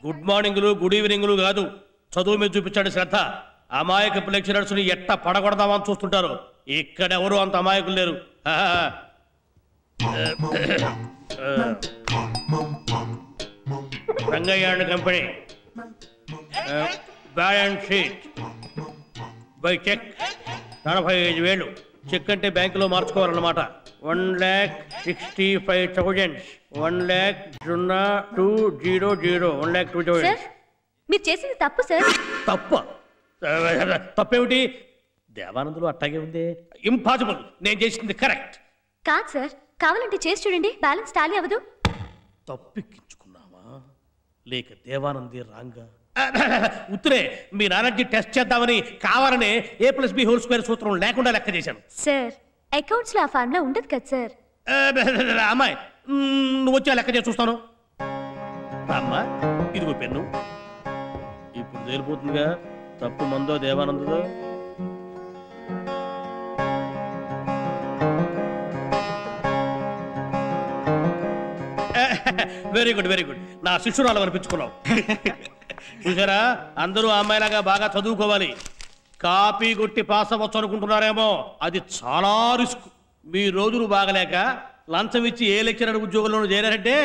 Good మార్నింగ్లు good ఈవినింగ్లు కాదు, చదువు మీద చూపించాడు శ్రద్ధ. అమాయకపు లెక్చరర్స్ ని ఎట్ట పడగొడదామని చూస్తుంటారు. ఇక్కడెవరు అంత అమాయకులు లేరు. Rangayya and company balance sheet by cheque 45,000. Cheque అంటే బ్యాంకులో మార్చుకోవాలన్నమాట. 1,65,000. 1,02,000. 1,02,000. మీరు చేసింది తప్పు సార్. తప్పేమిటి? దేవానందులు అట్టాగే ఉంది. ఇంపాసిబుల్. నేను చేసింది కరెక్ట్. కాదు సార్, కావాలంటే చేసి చూడండి, బ్యాలెన్స్ టాలీ అవ్వదు. తప్పెక్కించుకున్నావా లేక దేవానంది రాంగా? ఉత్తరే మీ నాలెడ్జ్ టెస్ట్ చేద్దామని కావాలనే A+B² సూత్రం లేకుండా లెక్క చేశాను. సార్ అకౌంట్స్ లో ఆ ఫార్ములా ఉండదు కదా సార్. అమ్మాయి నువ్వు వచ్చి లెక్క చేసి చూస్తాను. అమ్మా ఇదిగో పెన్ను. ఇప్పుడు తేలిపోతుందిగా తప్పు మందో దేవానందుదో. Very good very good. నా శిష్యురాలు అనిపించుకున్నావు. చూసారా, అందరూ అమ్మాయిలాగా బాగా చదువుకోవాలి. కాపీ కొట్టి పాస్ అవ్వచ్చు అనుకుంటున్నారేమో, అది చాలా రిస్క్. మీ రోజులు బాగలేక లంచం ఇచ్చి ఏ లెక్చరర్ ఉద్యోగంలోనూ చేరారంటే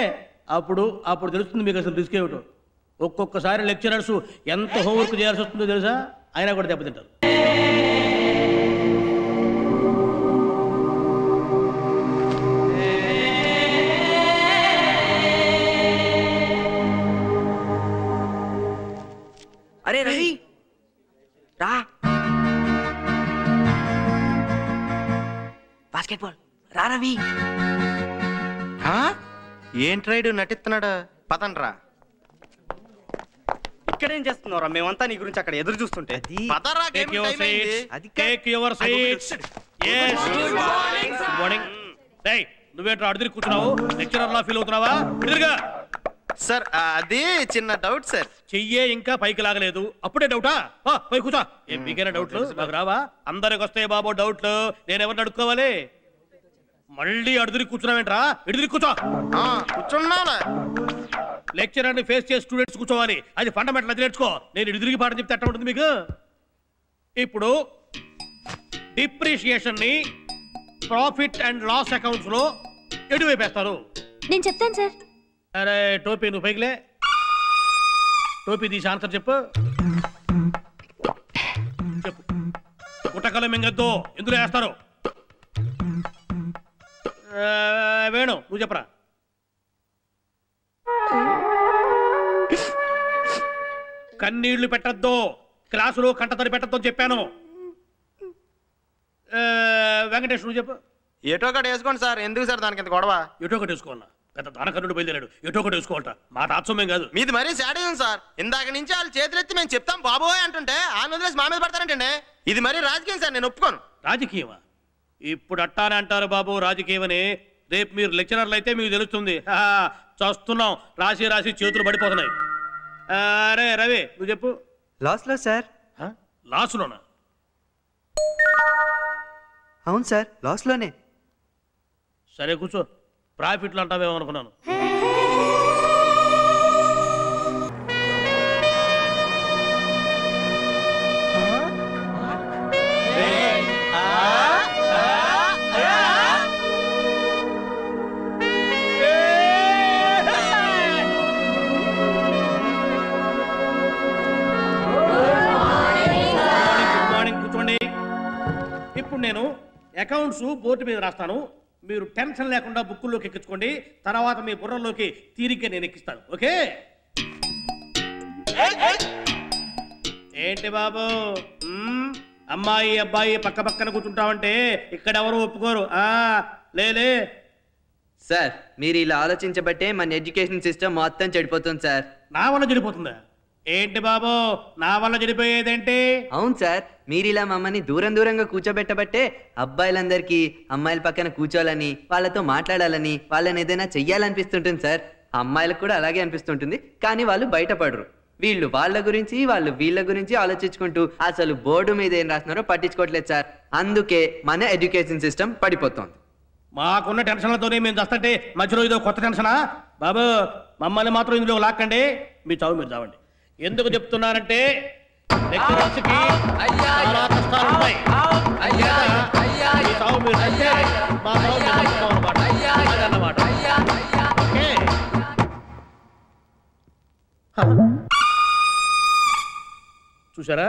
అప్పుడు తెలుస్తుంది మీకు అసలు రిస్క్ ఏమిటో. ఒక్కొక్కసారి లెక్చరర్స్ ఎంత హోంవర్క్ చేయాల్సి వస్తుందో తెలుసా, అయినా కూడా దెబ్బతింటారు. అరే రవి రా, బాస్కెట్బాల్ రా రవి. ఏంట్రైడు నటిస్తున్నాడు? పదండ్రా. ఇక్కడేం చేస్తున్నారా? మేమంతా నీ గురించి అక్కడ ఎదురు చూస్తుంటే. నువ్వేంట్రా అడిగి కూర్చున్నావు? లెక్చరర్ లా ఫీల్ అవుతున్నావా? సార్ అది చిన్న డౌట్ సార్. చెయ్యే ఇంకా పైకి లాగలేదు, అప్పుడే డౌటా? పై కూర్చో. ఏం మీకైనా డౌట్లు? నాకు రావా? అందరికి వస్తాయి బాబో డౌట్లు. నేను ఎవరిని అడుక్కోవాలి? మళ్ళీ అడుగురి కూర్చున్నావేంట్రా? ఎడుగురి కూర్చో. కూర్చున్నా. లెక్చరర్ ని ఫేస్ చేసి స్టూడెంట్స్ కూర్చోవాలి, అది ఫండమెంటల్. అది నేర్చుకో. నేను ఎదురుకి పాఠం చెప్తే అట్ట ఉంటుంది మీకు. ఇప్పుడు డిప్రిషియేషన్ ని ప్రాఫిట్ అండ్ లాస్ అకౌంట్స్ లో ఎటువైపేస్తారు? నేను చెప్తాను సార్. అరే టోపీ నువ్వు పైకిలే. టోపీ తీసి ఆన్సర్ చెప్పు. చెప్పు. గుట్టకలు మింగద్దు, ఎందులో వేస్తారు? వేణు నువ్వు చెప్పరా. కన్నీళ్లు పెట్టద్దు, క్లాసులో కంటతడి పెట్టద్దు అని చెప్పాను. వెంకటేష్ నువ్వు చెప్పు. ఎటో ఒకటి వేసుకోండి సార్. ఎందుకు సార్ దానికి ఎంత గొడవ? ఎటో ఒకటి వేసుకోవాలా? పెద్ద దానకర్ణుడు బయలుదేరాడు, ఎటో ఒకటి వేసుకోవాలట. మా తాత్సమ్యం కాదు. మీది మరీ సాడిజం సార్. ఇందాక నుంచి వాళ్ళు చేతులెత్తి మేము చెప్తాం బాబోయ్ అంటుంటే ఆయన వదిలేసి మా మీద పడతారంటండి. ఇది మరీ రాజకీయం సార్, నేను ఒప్పుకోను. రాజకీయమా? ఇప్పుడు అట్టానే అంటారు బాబు రాజకీయమని. రేపు మీరు లెక్చరర్లు అయితే మీకు తెలుస్తుంది. చూస్తున్నాం, రాసి రాసి చేతులు పడిపోతున్నాయి. అరే రవి నువ్వు చెప్పు. లాస్లో సార్. లాస్లోనా? అవును సార్, లాస్లోనే. సరే కూర్చో. ప్రాఫిట్లు అంటావేమో అనుకున్నాను. కూర్చోండి. ఇప్పుడు నేను అకౌంట్స్ బోర్డు మీద రాస్తాను. మీరు టెన్షన్ లేకుండా బుక్కుల్లోకి ఎక్కించుకోండి. తర్వాత మీ బుర్రలోకి తీరిగ్గా నేను ఎక్కిస్తాను. ఓకే? ఏంటి బాబు అమ్మాయి అబ్బాయి పక్క పక్కన కూర్చుంటామంటే ఇక్కడ ఎవరు ఒప్పుకోరు. లేలే సార్, మీరు ఇలా ఆలోచించబట్టే మన ఎడ్యుకేషన్ సిస్టమ్ మొత్తం చెడిపోతుంది సార్. నా వల్ల చెడిపోతుందా? ఏంటి బాబు నా వల్ల చెడిపోయేదేంటి? అవును సార్, మీరు ఇలా మమ్మల్ని దూరంగా కూర్చోబెట్టబట్టే అబ్బాయిలందరికీ అమ్మాయిల పక్కన కూర్చోాలని, వాళ్ళతో మాట్లాడాలని, వాళ్ళని ఏదైనా చెయ్యాలనిపిస్తుంటుంది సార్. అమ్మాయిలకు కూడా అలాగే అనిపిస్తుంటుంది, కానీ వాళ్ళు బయటపడరు. వీళ్ళు వాళ్ళ గురించి, వాళ్ళు వీళ్ళ గురించి ఆలోచించుకుంటూ అసలు బోర్డు మీద ఏం రాస్తున్నారో పట్టించుకోవట్లేదు సార్. అందుకే మన ఎడ్యుకేషన్ సిస్టమ్ పడిపోతుంది. మాకున్న టెన్షన్లతోనే మేము వస్తుంటే మధ్యలో ఇదో కొత్త టెన్షనా? బాబు మమ్మల్ని మాత్రం ఇందులో లాక్కండి, మీ చావు మీరు చావండి. ఎందుకు చెప్తున్నానంటే లెక్చరర్స్కి చాలా కష్టాలు ఉంటాయి. మీ చావు మీరు చస్తే మా చావు మేము చస్తాం అన్నమాట. అదన్నమాట. ఓకే? చూసారా,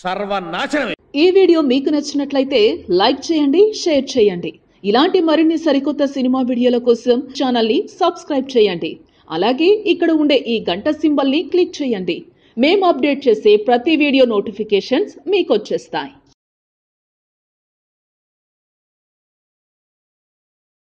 సర్వనాశనమే. ఈ వీడియో మీకు నచ్చినట్లయితే లైక్ చేయండి, షేర్ చేయండి. ఇలాంటి మరిన్ని సరికొత్త సినిమా వీడియోల కోసం ఛానల్ ని సబ్స్క్రైబ్ చేయండి. అలాగే ఇక్కడ ఉండే ఈ గంట సింబల్ ని క్లిక్ చేయండి. మేము అప్డేట్ చేసే ప్రతి వీడియో నోటిఫికేషన్స్ మీకు వచ్చేస్తాయి.